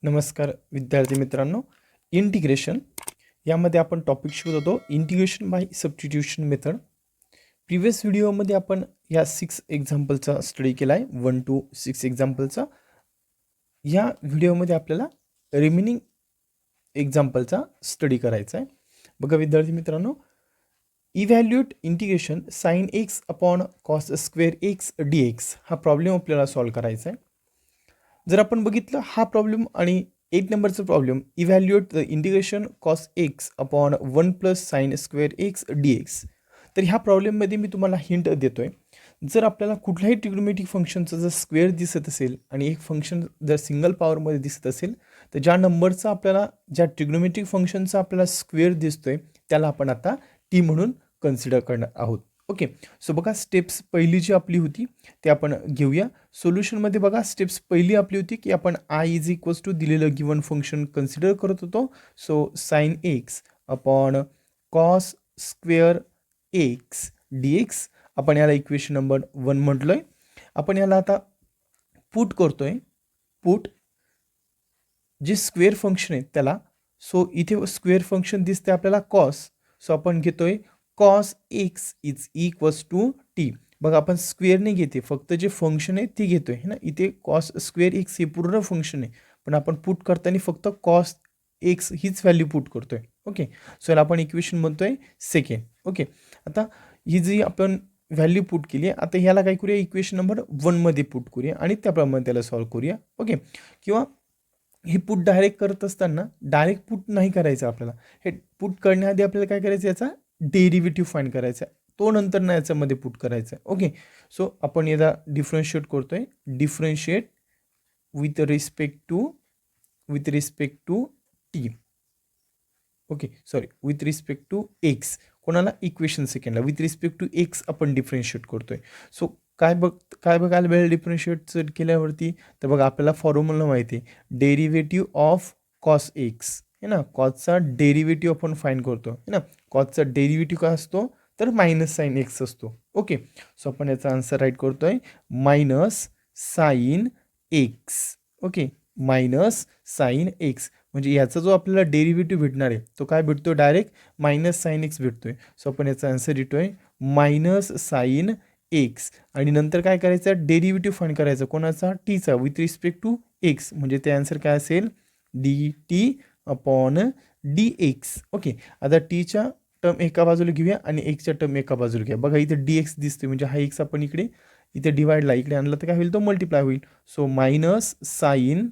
नमस्कार विद्यार्थी मित्रांनो, इंटिग्रेशन यामध्ये आपण टॉपिक शिकत होतो integration by substitution method. Previous व्हिडिओमध्ये आपण या 6 एक्झाम्पलचा स्टडी केला आहे, 1 to 6 एक्झाम्पलचा. या व्हिडिओमध्ये आपल्याला रिमेनिंग एक्झाम्पलचा स्टडी करायचा आहे. बघा विद्यार्थी मित्रांनो, evaluate integration sine x upon cos square x D x हा प्रॉब्लेम आपल्याला सॉल्व करायचा आहे. जर आपण बघितलं हा प्रॉब्लेम आणि 8 नंबरचा problem, evaluate the integration cos x upon 1 plus sine square x D x. तर ह्या प्रॉब्लेममध्ये मी तुम्हाला हिंट देतोय. जर आपल्याला कुठल्याही ट्रिग्नोमेट्रिक फंक्शनचं जर स्क्वेअर दिसत असेल आणि एक फंक्शन जर सिंगल पॉवरमध्ये दिसत असेल, तर ज्या नंबरचा आपल्याला ज्या ट्रिग्नोमेट्रिक फंक्शनचा आपल्याला स्क्वेअर दिसतोय त्याला आपण आता टी म्हणून कन्सिडर करणार आहोत. ओके, सो बघा स्टेप्स पहिली जी आपली होती ते आपण घेऊया. सोल्युशनमध्ये बघा स्टेप्स पहिली आपली होती की आपण आय इज इक्वल्स टू दिलेलं गिवन फंक्शन कन्सिडर करत होतो. So sine x upon cos square x D x, आपण याला इक्वेशन नंबर 1 म्हटलोय. आपण याला आता पुट करतोय. पुट जे स्क्वेअर फंक्शन आहे त्याला, सो इथे स्क्वेअर फंक्शन दिसते आपल्याला कॉस, सो आपण घेतोय cos x is equals to T. बघा आपण स्क्वेअर नाही घेते, फक्त जे फंक्शन आहे ते घेतोय है ना. इथे कॉस स्क्वेअर एक्स हे पूर्ण फंक्शन आहे, पण आपण पुट करताना फक्त कॉस एक्स हीच व्हॅल्यू पुट करतोय. ओके, सो याला आपण इक्वेशन म्हणतोय सेकंड. ओके, आता ही जी आपण व्हॅल्यू पुट केली आहे, आता ह्याला काय करूया, इक्वेशन नंबर 1 मध्ये पुट करूया आणि त्याप्रमाणे त्याला सॉल्व्ह करूया. ओके, किंवा हे पुट डायरेक्ट करत असताना डायरेक्ट पुट नाही करायचं आपल्याला. हे पुट करण्याआधी आपल्याला काय करायचं, याचा डेरिव्हेटिव्ह फाइंड करायचा, तो नंतर ना याच्यामध्ये पुट करायचा. ओके, सो आपण याला डिफरन्शिएट करतोय. Differentiate with respect to t. Okay, sorry, with respect to x. कोणाला, इक्वेशन सेकंडला विथ रिस्पेक्ट टू एक्स आपण डिफरन्शिएट करतोय. सो काय बघायला मिळेल डिफरन्शिएट केल्यावरती, तर बघा आपल्याला फॉर्म्युला माहिती आहे, डेरिव्हेटिव्ह ऑफ कॉस एक्स है ना. कॉसचा डेरिव्हेटिव्ह आपण फाइंड करतो है ना. कॉसचा डेरिव्हेटिव्ह काय असतो, तर मायनस साइन एक्स असतो. ओके, सो आपण याचा आन्सर राईट करतोय minus sine x. Okay, minus sine x म्हणजे याचा जो आपल्याला डेरिव्हेटिव्ह भेटणार आहे तो काय भेटतो, डायरेक्ट मायनस साइन एक्स भेटतोय. सो आपण याचा आन्सर येतोय मायनस साइन एक्स. आणि नंतर काय करायचं, डेरिव्हेटिव्ह फाइंड करायचं कोणाचा, टीचा विथ रिस्पेक्ट टू एक्स. म्हणजे ते आन्सर काय असेल, D t upon d x. Okay, आता टीच्या टर्म एका बाजूला घेऊया आणि एक्सच्या टर्म एका बाजूला घ्या. बघा इथे डी एक्स दिसतोय, म्हणजे हा एक्स आपण इथे डिवाइडला इकडे आणला तर काय होईल, तो मल्टिप्लाय होईल. So minus sine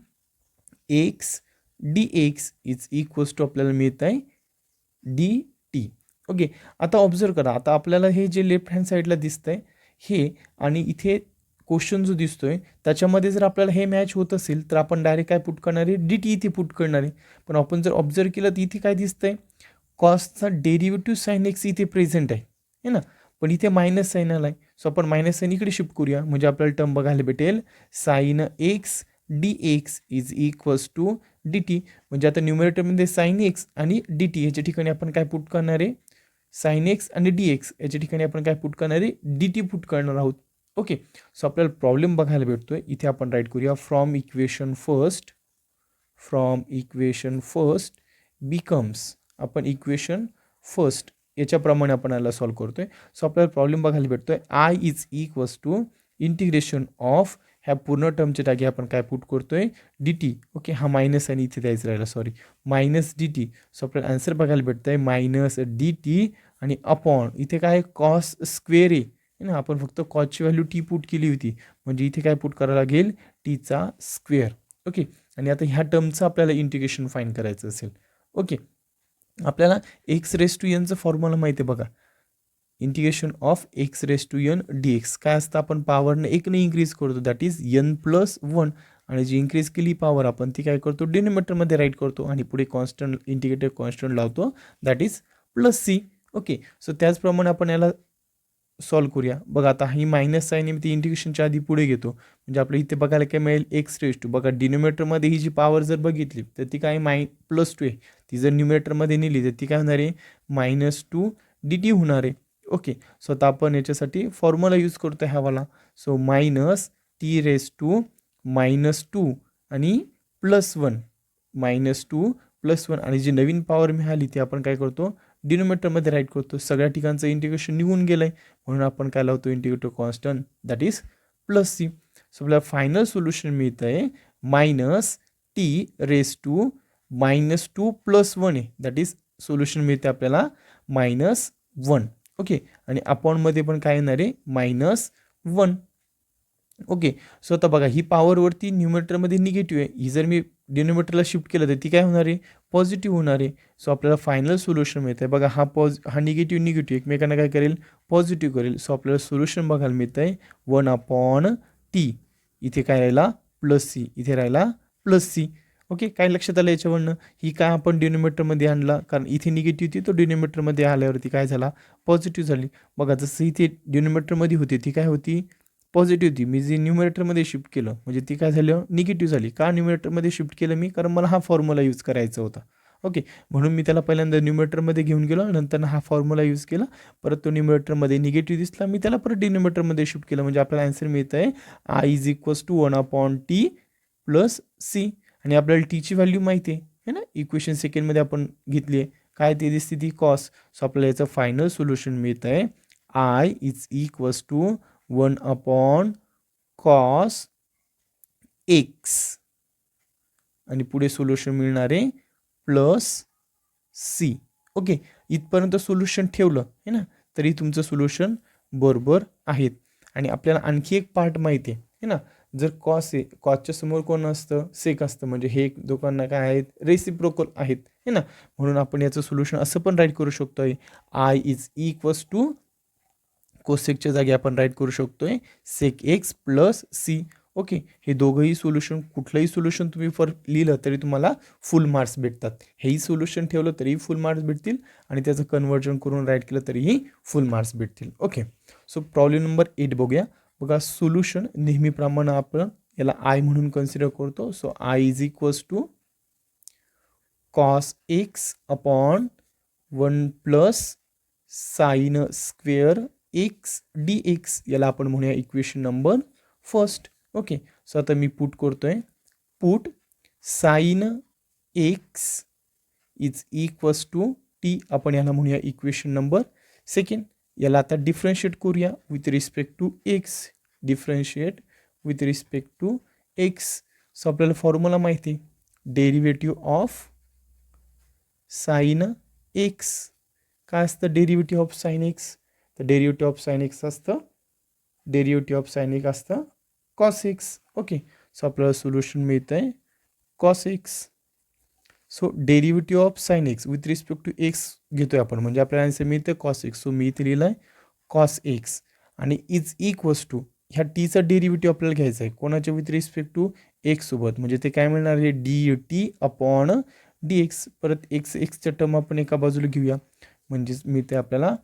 X D x is equals to आपल्याला मिळत आहे डी टी. ओके, आता ऑब्झर्व करा, आता आपल्याला हे जे लेफ्ट हँड साईडला दिसतंय हे आणि इथे क्वेश्चन जो दिसतोय त्याच्यामध्ये जर आपल्याला हे मॅच होत असेल तर आपण डायरेक्ट काय पुट करणार आहे, डी टी इथे पुट करणार आहे. पण आपण जर ऑब्झर्व केलं तर इथे काय दिसतंय, कॉसचा डेरिव्हेटिव्ह साइन एक्स इथे प्रेझेंट आहे ना, पण इथे मायनस साइन आला आहे. सो आपण मायनस साइन इकडे शिफ्ट करूया, म्हणजे आपल्याला टर्म बघायला भेटेल sine X D x is equals to D T. म्हणजे आता न्यूमरेटरमध्ये साइन एक्स आणि डी टी याच्या ठिकाणी आपण काय पुट करणार आहे, साइन एक्स आणि डी एक्स याच्या ठिकाणी आपण काय पुट करणार आहे, डी टी पुट करणार आहोत. ओके, सो आपल्याला प्रॉब्लेम बघायला भेटतोय. इथे आपण राईट करूया फ्रॉम इक्वेशन फर्स्ट बिकम्स, आपण इक्वेशन फर्स्ट याच्याप्रमाणे आपण याला सॉल्व्ह करतोय. सो आपल्याला प्रॉब्लेम बघायला भेटतोय I is equals to integration of, ह्या पूर्ण टर्मच्या जागी आपण काय पुट करतोय, डी टी. ओके, हा मायनस आणि इथे द्यायचं राहिला, sorry, minus D T. So आपल्याला आन्सर बघायला भेटतंय मायनस डी टी आणि अपॉन इथे काय कॉस स्क्वेअर आहे ना, आपण फक्त कॉसची व्हॅल्यू टी पुट केली होती, म्हणजे इथे काय पुट करायला लागेल, टीचा स्क्वेअर. ओके, आणि आता ह्या टर्मचं आपल्याला इंटिग्रेशन फाइंड करायचं असेल. ओके, आपल्याला एक्स रेस टू एनचं फॉर्म्युला माहिती आहे बघा, integration of x raise to N D X काय असतं, आपण पॉवरने एकने इन्क्रीज करतो, दॅट इज एन प्लस 1. आणि जी इन्क्रीज केली पॉवर आपण ती काय करतो, डिनोमिनेटरमध्ये राईट करतो आणि पुढे कॉन्स्टंट इंटिग्रेटर कॉन्स्टंट लावतो, that is plus C. Okay, so त्याचप्रमाणे आपण याला सॉल्व्ह करूया. बघा आता ही मायनस साईन मी ती इंटिग्रेशनच्या आधी पुढे घेतो, म्हणजे आपल्या इथे बघायला काय मिळेल, एक्स रेस टू. बघा डिनोमिनेटरमध्ये ही जी पॉवर जर बघितली तर ती काय +2 आहे, ती जर न्यूमिनेटरमध्ये नेली तर ती काय होणार आहे, -2 डी टी होणार आहे. ओके, सो आता आपण याच्यासाठी फॉर्म्युला यूज करतो ह्यावाला. So minus t raise to -2 आणि +1 -2 + 1 आणि जी नवीन पॉवर मिळाली ती आपण काय करतो डिनोमिनेटरमध्ये राईट करतो. सगळ्या ठिकाणचं इंटिग्रेशन निघून गेलं आहे म्हणून आपण काय लावतो integrator constant that is +c. So आपल्याला फायनल सोल्युशन मिळतं आहे -t⁻² -2 + 1 आहे दॅट इज सोल्युशन मिळते आपल्याला -1. ओके आणि अपॉनमध्ये पण काय येणार आहे -1. ओके सो आता बघा ही पॉवरवरती न्यूमरेटरमध्ये निगेटिव्ह आहे. ही जर मी डिनोमिनेटरला शिफ्ट केलं तर ती काय होणार आहे पॉझिटिव्ह होणार आहे. सो आपल्याला फायनल सोल्युशन मिळतं आहे बघा हा निगेटिव्ह एकमेकांना काय करेल पॉझिटिव्ह करेल. सो आपल्याला सोल्युशन बघायला मिळतं आहे 1/t. इथे काय राहिला +c इथे राहिला +c. ओके काय लक्षात आलं याच्यावरनं ही काय आपण डिनोमिनेटरमध्ये आणला कारण इथे निगेटिव्ह होती तो डिनोमिनेटरमध्ये आल्यावरती काय झाला पॉझिटिव्ह झाली. बघा जसं इथे डिनोमिनेटरमध्ये होती ती काय होती पॉझिटिव्ह होती. मी जी न्यूमरेटरमध्ये शिफ्ट केलं म्हणजे ती काय झालं निगेटिव्ह झाली. का न्यूमरेटरमध्ये शिफ्ट केलं मी कारण मला हा फॉर्म्युला यूज करायचा होता. ओके म्हणून मी त्याला पहिल्यांदा न्यूमरेटरमध्ये घेऊन गेलो नंतर हा फॉर्म्युला यूज केला. परत तो न्यूमरेटरमध्ये निगेटिव्ह दिसला मी त्याला परत डिनोमिनेटरमध्ये शिफ्ट केलं म्हणजे आपल्याला आन्सर मिळतं आहे I = 1/t + c. आणि आपल्याला टीची व्हॅल्यू माहिती आहे ना इक्वेशन सेकंडमध्ये आपण घेतली आहे काय ती दिसते ती कॉस. सो आपल्याला याचं फायनल सोल्युशन मिळतं आहे I = 1/cos x आणि पुढे सोल्युशन मिळणार आहे +c. ओके इथपर्यंत सोल्युशन ठेवलं आहे ना तरी तुमचं सोल्युशन बरोबर आहेत. आणि आपल्याला आणखी एक पार्ट माहिती आहे ना जर कॉस आहे कॉसच्या समोर कोण असतं सेक असतं म्हणजे हे दोघांना काय आहेत रेसिप्रोकल आहेत है ना म्हणून आपण याचं सोल्युशन असं पण राईट करू शकतोय I = कोसेकच्या जागी आपण राईट करू शकतोय sec x + c. ओके हे दोघंही सोल्युशन कुठलंही सोल्युशन तुम्ही लिहिलं तरी तुम्हाला फुल मार्क्स भेटतात. हेही सोल्युशन ठेवलं तरीही फुल मार्क्स भेटतील आणि त्याचं कन्वर्जन करून राईट केलं तरीही फुल मार्क्स भेटतील. ओके सो प्रॉब्लेम नंबर 8 बघूया. बघा सोल्युशन नेहमीप्रमाणे आपण याला I म्हणून कन्सिडर करतो. So I = cos x / 1 + sin² x dx याला आपण म्हणूया equation number first. Okay so आता मी पुट करतोय पुट sin x = t आपण याला म्हणूया इक्वेशन नंबर सेकंड. याला आता डिफरन्शिएट करूया with respect to x. Differentiate with respect to x. So आपल्याला फॉर्म्युला माहिती आहे डेरिव्हेटिव्ह ऑफ sin x. काय असतं डेरिव्हेटिव्ह ऑफ sin x तर डेरिव्हेटिव्ह ऑफ sin x असतं डेरिव्हेटिव्ह ऑफ sin x असतं cos x. ओके सो आपल्याला solution मिळतं आहे cos x. So derivative of sin x with respect to x घेतोय आपण म्हणजे आपल्याला आन्सर मिळतं cos x. सो मी इथे लिहिलं आहे cos x आणि = ह्या टीचा डेरिव्हेटिव्ह आपल्याला घ्यायचा आहे कोणाच्या विथ रिस्पेक्ट टू x सोबत म्हणजे ते काय मिळणार आहे dt/dx. परत xच्या टर्म आपण एका बाजूला घेऊया म्हणजेच मिळते आपल्याला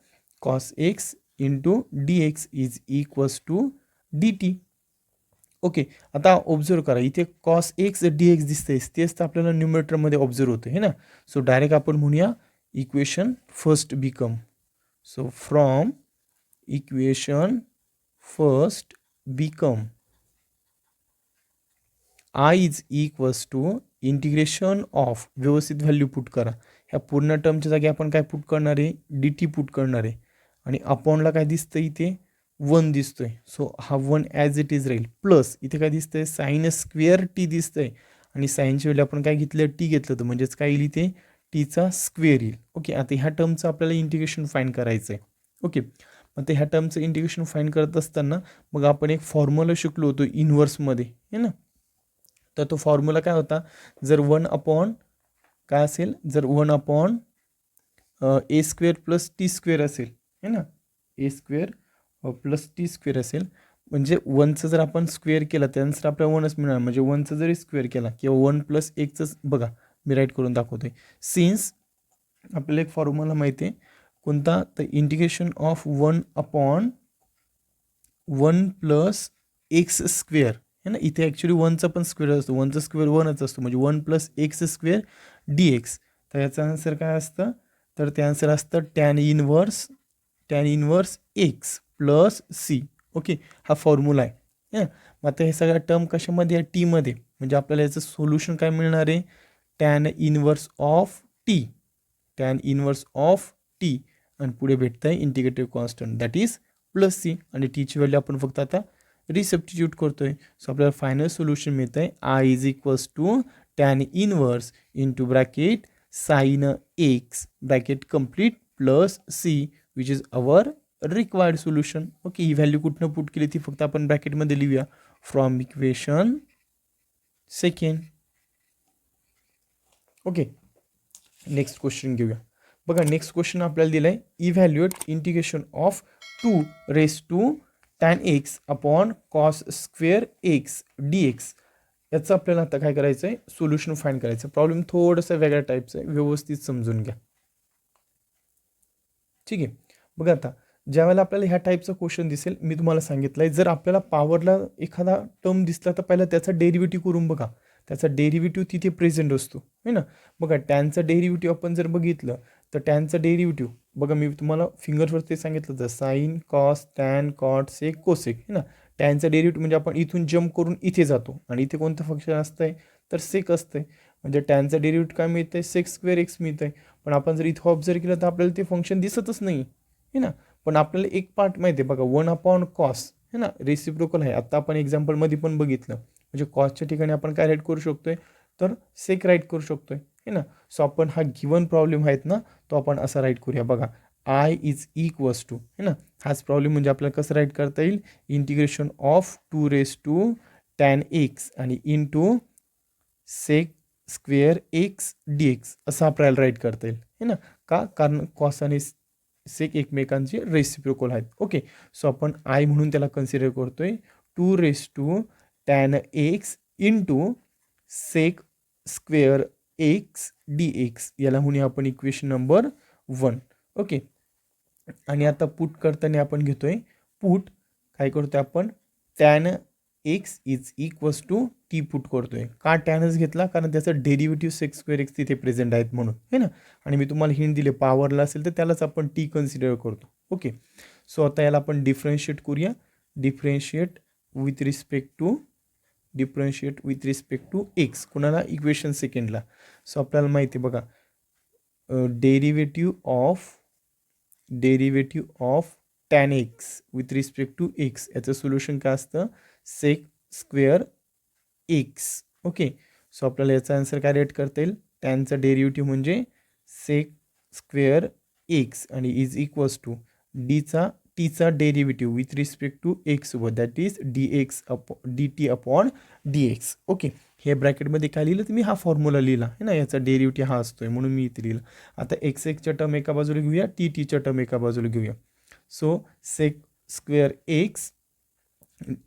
cos x × dx = dt. Okay आता ऑब्झर्व करा इथे cos x dx दिसतंय तेच तर आपल्याला न्यूमरेटरमध्ये ऑब्झर्व होतं है ना. सो डायरेक्ट आपण म्हणूया equation first become. So from equation first become I = integration of व्यवस्थित व्हॅल्यू पुट करा. ह्या पूर्ण टर्मच्या जागी आपण काय पुट करणार आहे dt पुट करणार आहे आणि अपॉनला काय दिसतं इथे 1 दिसतोय. सो हा 1 ॲज इट इज राहील प्लस इथे काय दिसतंय sin² t दिसतंय आणि साईनच्या वेळी आपण काय घेतलं टी घेतलं तर म्हणजेच काय येईल इथे टीचा स्क्वेअर येईल. ओके आता ह्या टर्मचं आपल्याला इंटिग्रेशन फाईंड करायचं आहे. ओके मग ते ह्या टर्मचं इंटिग्रेशन फाईंड करत असताना मग आपण एक फॉर्म्युला शिकलो होतो इन्व्हर्समध्ये है ना. तर तो फॉर्म्युला काय होता जर 1/, काय असेल जर 1/a² + t² असेल है ना a² + t² असेल म्हणजे 1चं जर आपण स्क्वेअर केला त्यानंतर आपल्याला 1च मिळणार म्हणजे 1चं जरी स्क्वेअर केला किंवा 1 + 1च बघा मी राईट करून दाखवतोय. सिन्स आपल्याला एक फॉर्म्युला माहिती आहे कोणता तर इंटिग्रेशन ऑफ 1/1 + x² है ना इथे ॲक्च्युली 1चा पण स्क्वेअर असतो 1चा स्क्वेअर 1च असतो म्हणजे 1 + x² dx. तर याचा आन्सर काय असतं तर ते आन्सर असतं tan inverse x + c. Okay हा फॉर्म्युला आहे. मग आता हे सगळ्या टर्म कशामध्ये आहे टीमध्ये म्हणजे आपल्याला याचं सोल्युशन काय मिळणार आहे tan inverse of T, tan inverse of T, आणि पुढे भेटतं आहे integrative constant that is plus C, आणि टीची व्हॅल्यू आपण फक्त आता रिसबस्टिट्यूट करतोय. सो आपल्याला फायनल सोल्युशन मिळतं आहे I is equals to tan inverse into bracket sine x bracket complete plus C which is our required solution. Okay, ही व्हॅल्यू कुठनं पुट केली ती फक्त आपण ब्रॅकेटमध्ये लिहूया from equation second. Okay, next question घेऊया. बघा नेक्स्ट क्वेश्चन आपल्याला दिलं आहे evaluate integration of 2 raise to tan x upon cos square x D x. याचं आपल्याला आता काय करायचं आहे, सोल्युशन फाइंड करायचं. प्रॉब्लेम थोडंसं वेगळ्या टाईपचं आहे, व्यवस्थित समजून घ्या. ठीक आहे, बघा आता ज्या वेळेला आपल्याला ह्या टाईपचा क्वेश्चन दिसेल, मी तुम्हाला सांगितलं आहे जर आपल्याला पॉवरला एखादा टर्म दिसला तर पहिला त्याचा डेरिव्हेटिव्ह करून बघा. त्याचा डेरिव्हेटिव्ह तिथे प्रेझेंट असतो है ना. बघा टॅनचं डेरिव्हेटिव्ह आपण जर बघितलं तर टॅनचं डेरिव्हेटिव्ह बघा, मी तुम्हाला फिंगर्सवर ते सांगितलं तर sine cos tan cot sec cosec है ना. टॅनचं डेरिव्हेटिव्ह म्हणजे आपण इथून जम्प करून इथे जातो आणि इथे कोणतं फंक्शन असतंय तर सेक असतंय. म्हणजे टॅनचं डेरिव्हेटिव्ह काय मिळतं आहे, सेक स्क्वेअर एक्स मिळतं आहे. पण आपण जर इथं ऑब्झर्व केलं तर आपल्याला ते फंक्शन दिसतच नाही है ना. पण आपल्याला एक पार्ट माहिती आहे बघा, 1 कॉस है ना, रेसिप्रोकल आहे. आता आपण एक्झाम्पलमध्ये पण बघितलं, म्हणजे कॉसच्या ठिकाणी आपण काय राईट करू शकतोय तर सेक राईट करू शकतोय है ना. सो आपण हा गिवन प्रॉब्लेम आहेत ना तो आपण असा राईट करूया. बघा आय इज इक्वल्स टू है ना, हाच प्रॉब्लेम म्हणजे आपल्याला कसं राईट करता येईल, integration of 2 raise to tan x आणि into sec square x D x असं आपल्याला राईट करता येईल है ना. का, कारण कॉस आणि सेक एकमेकांचे रेसिप्रोकल आहेत. ओके, सो आपण आय म्हणून त्याला कन्सिडर करतोय 2 raise to tan x into sec square x D x, याला म्हणूया आपण इक्वेशन नंबर 1. ओके, आणि आता पुट करताना आपण घेतोय पुट, काय करतोय आपण tan x is equals to t put करतोय. का टॅनच घेतला, कारण त्याचं डेरिव्हेटिव्ह सेक स्क्वेअर एक्स तिथे प्रेझेंट आहेत म्हणून है ना. आणि मी तुम्हाला हिंट दिले पॉवरला असेल तर त्यालाच आपण टी कन्सिडर करतो. ओके, सो आता याला आपण डिफरन्शिएट करूया. Differentiate with respect to x, कुणाला इक्वेशन सेकंडला. सो आपल्याला माहिती आहे बघा derivative of tan x with respect to x याचं सोल्युशन काय असतं, sec square x. Okay, so आपल्याला याचा आन्सर काय रेट करता येईल, टॅनचा डेरिव्हेटिव्ह म्हणजे सेक स्क्वेअर एक्स आणि इज इक्वल्स टू टीचा derivative with respect to x सोबत that is d t upon d x. Okay, हे ब्रॅकेटमध्ये काय लिहिलं तर मी हा फॉर्म्युला लिहिला आहे ना, याचा डेरिव्हेटिव्ह हा असतोय म्हणून मी इथे लिहिलं. आता एक्स एक्सच्या टर्म एका बाजूला घेऊया, टीच्या टर्म एका बाजूला घेऊया. So sec square x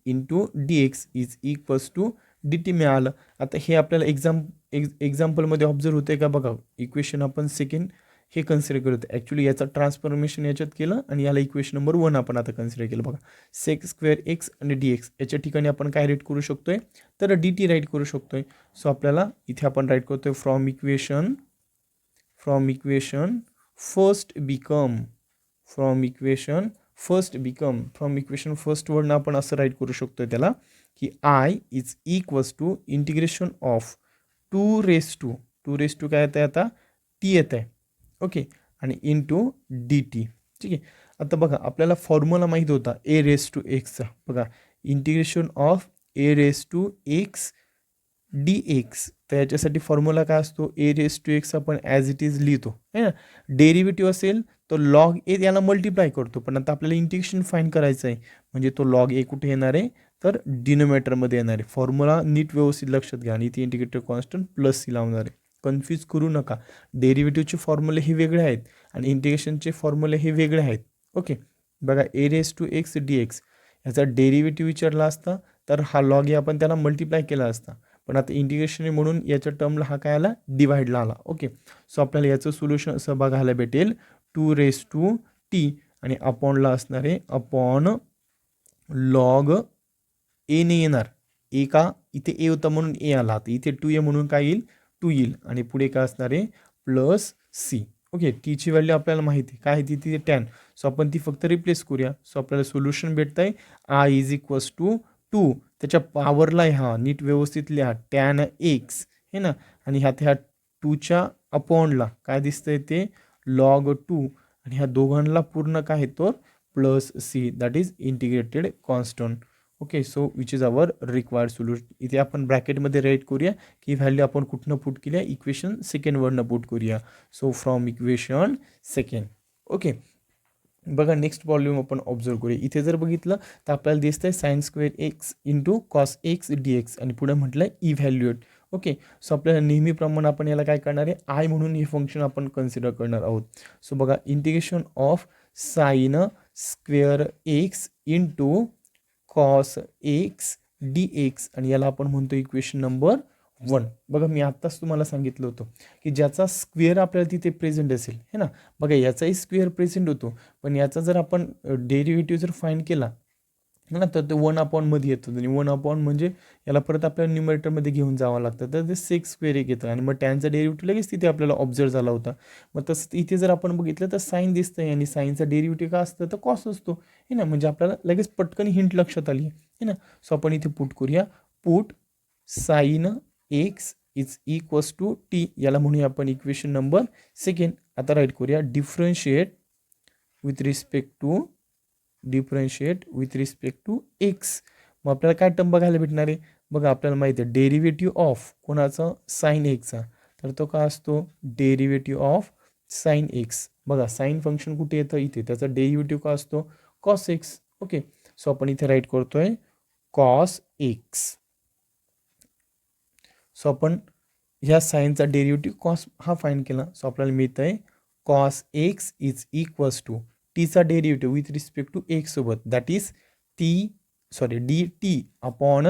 into d x is equals to D t मिळालं. आता हे आपल्याला एक्झाम्पलमध्ये ऑब्झर्व होते का बघा, इक्वेशन आपण सेकंड हे कन्सिडर करतो. ॲक्च्युली याचं ट्रान्सफॉर्मेशन याच्यात केलं आणि याला इक्वेशन नंबर 1 आपण आता कन्सिडर केलं. बघा सेक स्क्वेअर एक्स आणि डी एक्स याच्या ठिकाणी आपण काय राईट करू शकतोय तर डी टी राईट करू शकतोय. सो आपल्याला इथे आपण राईट करतोय फ्रॉम इक्वेशन फर्स्ट वरनं आपण असं राईट करू शकतोय त्याला की I is equals to integration of 2 raise to काय येतं आहे आता टी येत आहे. ओके, आणि इन टू डी टी. ठीक आहे, आता बघा आपल्याला फॉर्म्युला माहीत होता ए रेस टू एक्सचा. बघा integration of a raise to x D x, तर याच्यासाठी फॉर्म्युला काय असतो, ए रेस टू एक्स आपण ॲज इट इज लिहितो है ना. डेरिव्हेटिव्ह असेल तर लॉग ए याला मल्टिप्लाय करतो. पण आता आपल्याला इंटिग्रेशन फाईंड करायचं आहे म्हणजे तो लॉग ए कुठे येणार आहे तर डिनोमिनेटरमध्ये येणार आहे. फॉर्म्युला नीट व्यवस्थित लक्षात घ्या आणि ती इंटिग्रेटिव्ह कॉन्स्टंट प्लस सी लावणार आहे. कन्फ्यूज करू नका, डेरिव्हेटिव्हचे फॉर्म्युले हे वेगळे आहेत आणि इंटिग्रेशनचे फॉर्म्युले हे वेगळे आहेत. ओके, बघा a raise to x D x याचा डेरिव्हेटिव्ह विचारला असता तर हा लॉग ए आपण त्याला मल्टिप्लाय केला असता. पण आता इंटिग्रेशन म्हणून याच्या टर्मला हा काय आला डिवाइडला आला. ओके, सो आपल्याला याचं सोल्युशन असं बघायला भेटेल 2 रेस टू टी आणि अपॉनला असणार आहे अपॉन लॉग ए ने येणार. ए का इथे ए होता म्हणून ए आला, तर इथे 2 ए म्हणून काय येईल 2 येईल आणि पुढे काय असणार आहे प्लस सी. ओके, टीची व्हॅल्यू आपल्याला माहिती काय आहे ती टॅन. सो आपण ती फक्त रिप्लेस करूया. सो आपल्याला सोल्युशन भेटत आहे आय इज इक्वल्स टू 2 त्याच्या पॉवरला हा नीट व्यवस्थित लिहा टॅन एक्स है ना, आणि ह्या 2च्या अपॉनला काय दिसतंय ते log 2 आणि ह्या दोघांना पूर्ण काय आहे तर plus see that is integrated constant. Okay, so which is our required solution. इथे आपण ब्रॅकेटमध्ये राईट करूया की व्हॅल्यू आपण कुठनं पुट केल्या, इक्वेशन सेकंडवरनं पुट करूया. So from equation second. Okay, बघा नेक्स्ट प्रॉब्लेम आपण ऑब्झर्व करूया. इथे जर बघितलं तर आपल्याला दिसतंय sine square x into cos x D x आणि पुढे म्हटलं इव्हॅल्युएट. ओके, सो आपल्याला नेहमीप्रमाणे आपण याला काय करणार आहे, आय म्हणून हे फंक्शन आपण कन्सिडर करणार आहोत. सो बघा integration of sine square x into cos x D x आणि याला आपण म्हणतो इक्वेशन नंबर 1. बघा मी आत्ताच तुम्हाला सांगितलं होतं की ज्याचा स्क्वेअर आपल्याला तिथे प्रेझेंट असेल है ना, बघा याचाही स्क्वेअर प्रेझेंट होतो पण याचा जर आपण डेरिव्हेटिव्ह जर फाइंड केला ना तर ते 1 मध्ये येतं आणि 1 म्हणजे याला परत आपल्याला न्यूमरेटरमध्ये घेऊन जावं लागतं, तर ते सेक्स स्क्वेअर एक येतं आणि मग टॅनचा डेरिव्हेटिव्ह लगेच तिथे आपल्याला ऑब्झर्व झाला होता. मग तसं इथे जर आपण बघितलं तर साईन दिसतंय आणि साईनचा डेरिव्हेटिव्ह का असतं तर कॉस असतो है ना, म्हणजे आपल्याला लगेच पटकन हिंट लक्षात आली है ना. सो आपण इथे पुट करूया, put sine x is equals to t, याला म्हणूया आपण इक्वेशन नंबर सेकंड. आता राईट करूया differentiate with respect to x. मग आपल्याला काय टर्म बघायला भेटणार आहे, बघा आपल्याला माहिती आहे डेरिव्हेटिव्ह ऑफ कोणाचा साईन एक्सचा, तर तो काय असतो डेरिव्हेटिव्ह ऑफ साईन एक्स. बघा साईन फंक्शन कुठे येतं इथे, त्याचा डेरिव्हेटिव्ह का असतो कॉस एक्स. ओके, सो आपण इथे राईट करतोय कॉस एक्स. सो आपण ह्या साईनचा डेरिव्हेटिव्ह कॉस हा फाइंड केला. सो आपल्याला मिळतं आहे cos x is equals to टीचा derivative with respect to x सोबत that is d t upon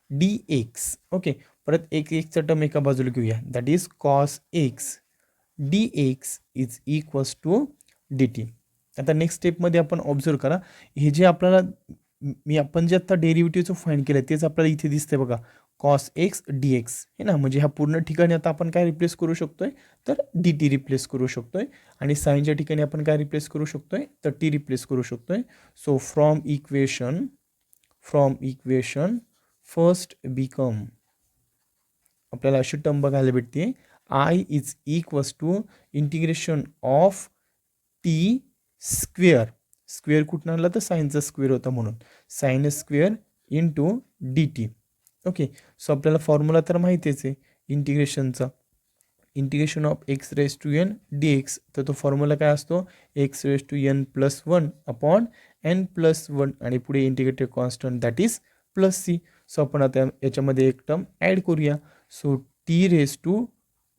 d x. Okay, परत एक एक्सचा टर्म एका बाजूला घेऊया that is cos x D x is equals to D t. आता नेक्स्ट स्टेपमध्ये आपण ऑब्झर्व करा, हे जे आपल्याला आपण जे आता डेरिव्हेटिव्हचं फाइंड केलं तेच आपल्याला इथे दिसतंय बघा कॉस एक्स डी एक्स है ना, म्हणजे ह्या पूर्ण ठिकाणी आता आपण काय रिप्लेस करू शकतोय तर डी टी रिप्लेस करू शकतोय आणि साईनच्या ठिकाणी आपण काय रिप्लेस करू शकतोय तर टी रिप्लेस करू शकतोय. So from equation first become आपल्याला अशी टर्म बघायला भेटते I is equals to integration of t square कुठून आणला तर साईनचा स्क्वेअर होता म्हणून sine square into d T. Okay, so आपल्याला फॉर्म्युला तर माहितीच आहे इंटिग्रेशनचा, integration of x raise to N D x, तर तो फॉर्म्युला काय असतो x raise to n plus 1 upon n plus 1 आणि पुढे integrated constant that is plus C. So आपण आता याच्यामध्ये एक टर्म ॲड करूया. So t raise to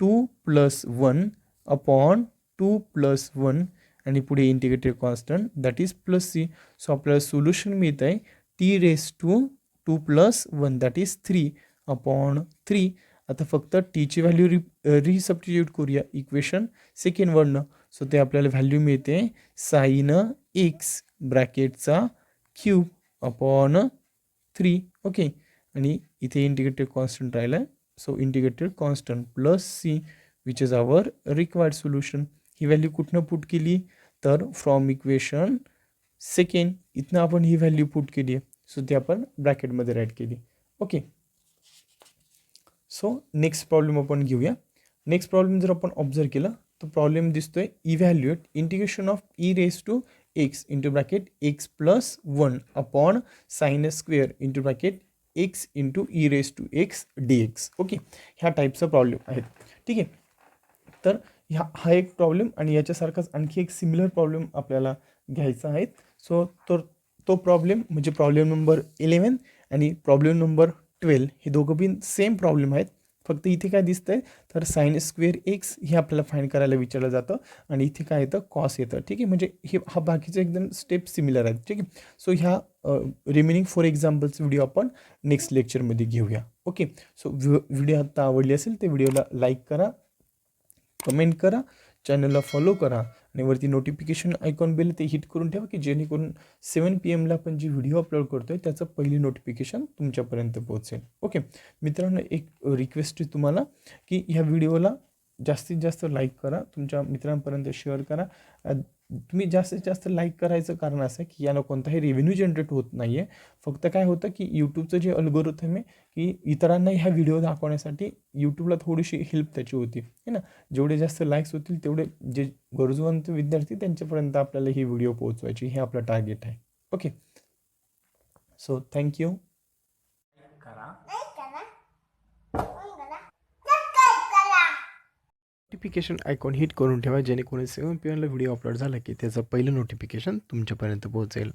2 plus 1 upon 2 plus 1 आणि पुढे integrated constant that is plus C. So आपल्याला सोल्युशन मिळत आहे t raise to 2 plus 1 that is 3 upon 3. आता फक्त टीची व्हॅल्यू रिसबस्टिट्यूट करूया इक्वेशन सेकंडवरनं. सो ते आपल्याला व्हॅल्यू मिळते साईन एक्स ब्रॅकेटचा क्यूब अपॉन 3. ओके, आणि इथे इंटिग्रेटेड कॉन्स्टंट राहिला, so integrated constant plus C which is our required solution. ही व्हॅल्यू कुठनं पुट केली तर फ्रॉम इक्वेशन सेकंड इथनं आपण ही व्हॅल्यू पुट केली आहे, सो ती आपण ब्रॅकेटमध्ये राईट केली. ओके, सो नेक्स्ट प्रॉब्लेम आपण घेऊया. नेक्स्ट प्रॉब्लेम जर आपण ऑब्झर्व केला तर प्रॉब्लेम दिसतोय evaluate integration of e raise to x into bracket x plus 1 upon sine square into bracket x into e raise to x D x. Okay, ह्या टाईपचा problem आहेत. ठीक आहे, तर हा एक प्रॉब्लेम आणि याच्यासारखाच आणखी एक सिमिलर प्रॉब्लेम आपल्याला घ्यायचा आहे. सो तो प्रॉब्लेम म्हणजे प्रॉब्लेम नंबर 11 आणि प्रॉब्लेम नंबर 12 हे दोघं बी सेम प्रॉब्लेम आहेत. फक्त इथे काय दिसतंय तर साईन स्क्वेअर एक्स हे आपल्याला फाइंड करायला विचारलं जातं आणि इथे काय येतं कॉस येतं. ठीक आहे, म्हणजे हा बाकीचे एकदम स्टेप सिमिलर आहेत. ठीक आहे, सो ह्या रिमेनिंग 4 एक्झाम्पल्स व्हिडिओ आपण नेक्स्ट लेक्चरमध्ये घेऊया. ओके, सो व्हिडिओ आता आवडली असेल तर व्हिडिओला लाईक करा, कमेंट करा, चॅनलला फॉलो करा आणि वरती नोटिफिकेशन आयकॉन बेल ते हिट करून ठेवा की जेणेकरून 7 PM ला आपण जी व्हिडिओ अपलोड करतो आहे त्याचं पहिली नोटिफिकेशन तुमच्यापर्यंत पोहोचेल. ओके मित्रांनो, एक रिक्वेस्ट आहे तुम्हाला की ह्या व्हिडिओला जास्तीत जास्त लाईक करा, तुमच्या मित्रांपर्यंत शेअर करा तुम्ही जास्तीत जास्त लाईक करायचं कारण असं आहे की यानं कोणताही रेव्हेन्यू जनरेट होत नाही आहे. फक्त काय होतं की यूट्यूबचं जे अल्गोरिथम आहे की इतरांना ह्या व्हिडिओ दाखवण्यासाठी यूट्यूबला थोडीशी हेल्प त्याची होती है ना. जेवढे जास्त लाईक्स होतील तेवढे जे गरजवंत विद्यार्थी त्यांच्यापर्यंत आपल्याला ही व्हिडिओ पोहोचवायची हे आपलं टार्गेट आहे. Okay, so thank you. Notification icon hit करून ठेवा जेणेकरून 7 PM ला व्हिडिओ अपलोड झाला की त्याचं पहिलं नोटिफिकेशन तुमच्यापर्यंत पोहोचेल.